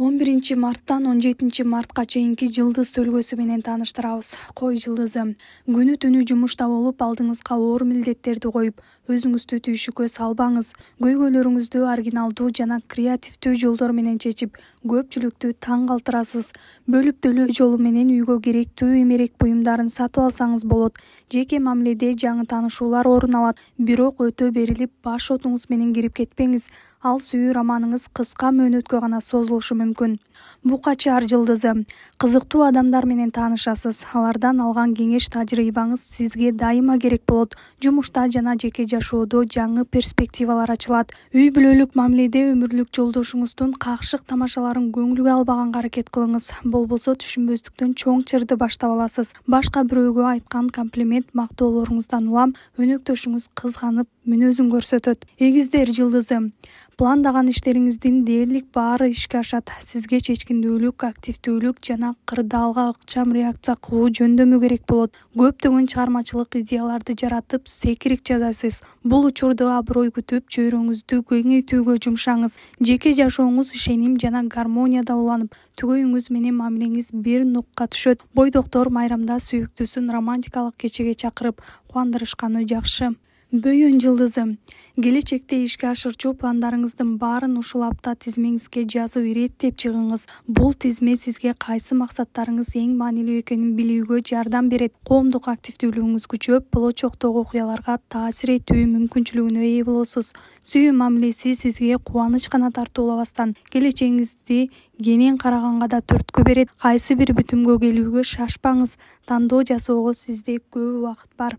11-марттан 17-мартка чейинки жылдыз төлгөсү менен тааныштырабыз. Кой жылдызы. Күнү түнү жумушта болуп, алдыңызга оор милдеттерди коюп, өзүңүздү түйшүккө салбаңыз. Көйгөйлөрүңүздү оригиналдуу жана креативдүү жолдор менен чечип, көпчүлүктү таң калтырасыз. Бөлүп төлөө жолу менен үйгө керектүү эмерек буюмдарын сатып алсаңыз болот. Жеке мамиледе жаңы таанышуулар орун алат, бирок өтө берилип, баш отуңуз менен кирип кетпеңиз. Ал сүйүү романыңыз кыска мөөнөткө гана созулушу мүмкүн. Букачар жылдызы. Кызыктуу адамдар менен таанышасыз. Алардан алган кеңеш, тажрыйбаңыз сизге дайыма керек болот. Жумушта жана жеке жашоодо жаңы перспективалар ачылат. Үй бүлөлүк мамиледе өмүрлүк жолдошуңуздун какшык тамашаларын көңүлгө албаганга аракет кылыңыз. Болбосо түшүнбөстүктөн чоң чырды баштап аласыз. Башка бирөөгө айткан комплимент, мактоолоруңуздан улам өнөктөшүңүз кызганып, мүнөзүн көрсөтөт. Эгиздер жылдызы. Пландаган иштериңиздин дээрлик баары ишке ашат. Сизге чечкиндүүлүк, активдүүлүк жана кырдаалга ыкчам реакция кылуу жөндөмү керек болот. Көптөгөн чыгармачылык идеяларды жаратып, секирик жасайсыз. Бул учурда аброй күтүп, чөйрөңүздү кеңейтүүгө жумшаңыз. Жеке жашооңуз ишеним жана гармонияда уланып, түгөйүңүз менен мамилеңиз бир нукка түшөт. Бойдоктор майрамда сүйүктүүсүн романтикалык кечеге чакырып, кубандырышканы жакшы. Бөйөн жылдызы. Келечекте ишке ашырчу пландарыңыздын баарын ушул апта тизмеңизге жазып иреттеп чыгыңыз. Бул тизме сизге кайсы максаттарыңыз эң маанилүү экенин билүүгө жардам берет. Коомдук активдүүлүгүңүз күчөп, болочоктогу окуяларга таасир этүү мүмкүнчүлүгүнө ээ болосуз. Сүйүү мамилеси сизге кубаныч гана тартуулабастан, келечегиңизди кенен караганга да түрткү берет. Кайсы бир бүтүмгө келүүгө шашпаңыз. Тандоо жасоого сизде көп убакыт бар.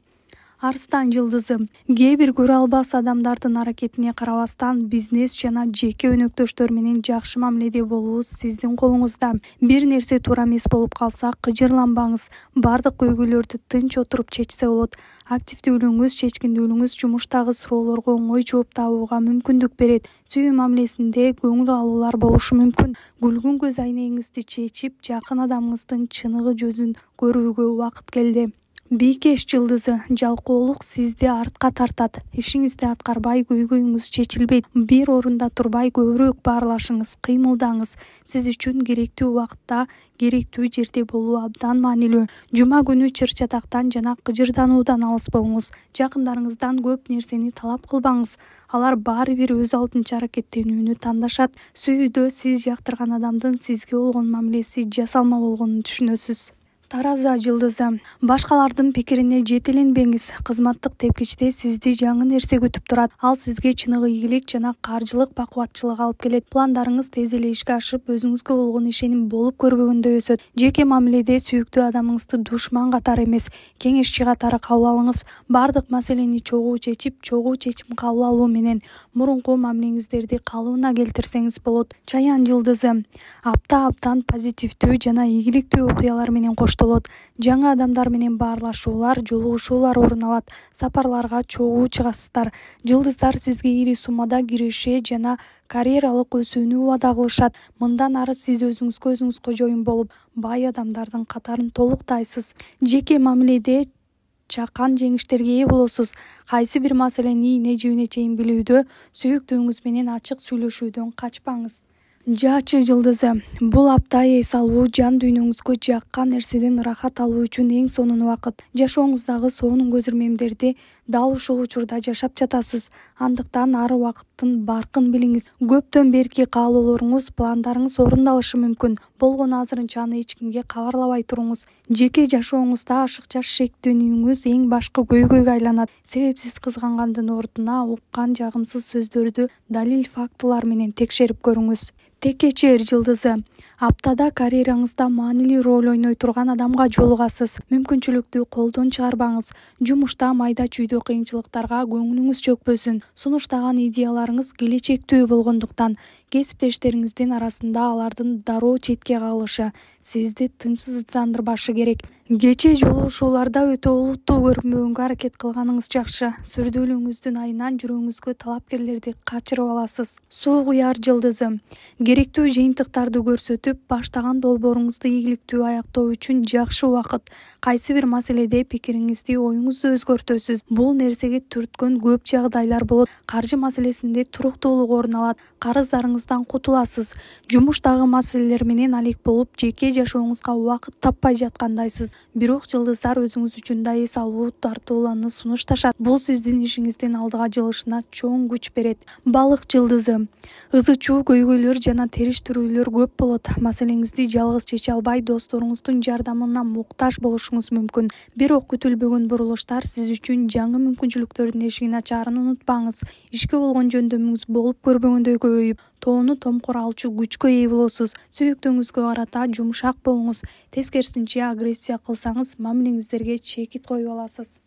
Арстан жылдызы. Кээ бир көрө албас адамдардын аракетине карабастан, бизнес жана жеке өнөктөштөр менен жакшы мамиледе болуу сиздин колуңузда. Бир нерсе туура эмес болуп калса, кыжырланбаңыз. Бардык көйгөйлөрдү тынч отуруп чечсе болот. Активдүүлүгүңүз, чечкиндүүлүгүңүз жумуштагы суроолорго оңой жооп табууга мүмкүндүк берет. Сүйүү мамилесинде көңүл алуулар болушу мүмкүн. Күлгүн көз айнегиңизди чечип, жакын адамыңыздын чыныгы жүзүн көрүүгө убакыт келди. Бийкеш жылдызы. Жалкоолук сизди артка тартат. Ишиңизди аткарбай, көйгөйүңүз чечилбейт. Бир орунда турбай, көбүрөөк баарлашыңыз, кыймылдаңыз. Сиз үчүн керектүү убакытта, керектүү жерде болуу абдан маанилүү. Жума күнү чыр-чатактан жана кыжырдануудан алыс болуңуз. Жакындарыңыздан көп нерсени талап кылбаңыз. Алар баары бир өз алдынча аракеттенүүнү тандашат. Сүйүүдө сиз жактырган адамдын сизге болгон мамилеси жасалма болгонун түшүнөсүз. Тараза жылдызы. Башкалардын пикирине жетеленбеңиз. Кызматтык тепкичте сизди жаңы нерсе күтүп турат. Ал сизге чыныгы ийгилик жана каржылык бакубатчылык алып келет. Пландарыңыз тез эле ишке ашып, өзүңүзгө болгон ишеним болуп көрбөгөндө өсөт. Жеке мамиледе сүйүктүү адамыңызды душман катары эмес, кеңешчи катары кабыл алыңыз. Бардык маселени чогуу чечип, чогуу чечим кабыл алуу менен мурунку мамилеңиздерди калыбына келтирсеңиз болот. Чаян жылдызы. Апта аптан позитивдүү жана ийгиликтүү окуялар менен коштолот. Жаңы адамдар менен баарлашуулар, жолугушуулар орун алат. Сапарларга чогуу чыгасыздар. Жылдыздар сизге ири суммада киреше жана карьералык өсүүнү убада кылышат. Мындан ары сиз өзүңүз кожоюн болуп, бай адамдардын катарын толуктайсыз. Жеке мамиледе чакан жеңиштерге ээ болосуз. Кайсы бир маселени ийне жибине чейин билүүдө, сүйүктүүңүз менен ачык сүйлөшүүдөн качпаңыз. Жаачы жылдызы. Бул апта эс алуу, жан дүйнөңүзгө жаккан нерседен ырахат алуу үчүн эң сонун убакыт. Жашооңуздагы сонун көзүрмемдерди дал ушул учурда жашап жатасыз. Андыктан ар убакыттын баркын билиңиз. Көптөн берки каалоолоруңуз, пландарыңыз орундалышы мүмкүн. Болгону азырынча аны эч кимге кабарлабай туруңуз. Жеке жашооңузда ашыкча шектенүүңүз эң башкы көйгөйгө айланат. Себепсиз кызгангандын ордуна уккан жагымсыз сөздөрдү далил, фактылар менен текшерип көрүңүз. Текечер жылдызы. Аптада карьераңызда маанилүү роль ойной турган адамга жолугасыз. Мүмкүнчүлүктү колдон чыгарбаңыз. Жумушта майда чүйдө кыйынчылыктарга көңүлүңүз чөкпөсүн. Сунуштаган идеяларыңыз келечектүү болгондуктан, кесиптештериңиздин арасында алардын дароо четке кагылышы сизди тынчсыздандырбашы керек. Кечээ жолугушууларда өтө олуттуу көрүнбөгөнгө аракет кылганыңыз жакшы. Сүрдүүлүгүңүздүн айынан жүрөгүңүзгө талапкерлерди качырып аласыз. Суу куяр жылдызы. Керектүү жыйынтыктарды көрсөтүп, баштаган долбооруңузду ийгиликтүү аяктоо үчүн жакшы убакыт. Кайсы бир маселеде пикириңизди, оюңузду өзгөртөсүз. Бул нерсеге түрткөн көп жагдайлар болот. Каржы маселесинде туруктуулук орун алат. Карыздарыңызды жумуштарыңыздан кутуласыз. Жумуштагы маселелер менен алек болуп, жеке жашооңузга убакыт таппай жаткандайсыз. Бирок жылдыздар өзүңүз үчүн да эс алуу тартууларны сунушташат. Бул сиздин ишиңиздин алдыга жылышына чоң күч берет. Балык жылдызы. Ызы-чуу, көйгөйлөр жана териштирүүлөр көп болот. Маселеңизди жалгыз чече албай, досторуңуздун жардамына муктаж болушуңуз мүмкүн. Бирок күтүлбөгөн бурулуштар сиз үчүн жаңы мүмкүнчүлүктөрдүн эшигин ачаарын унутпаңыз. Ишке болгон жөндөмүңүз болуп көрбөгөндөй көбөйүп, тоону томкор алчу күчкө ээ болосуз. Сүйүктүүңүзгө карата жумшак болуңуз. Тескерисинче агрессия кылсаңыз, мамилеңиздерге чекит коюп аласыз.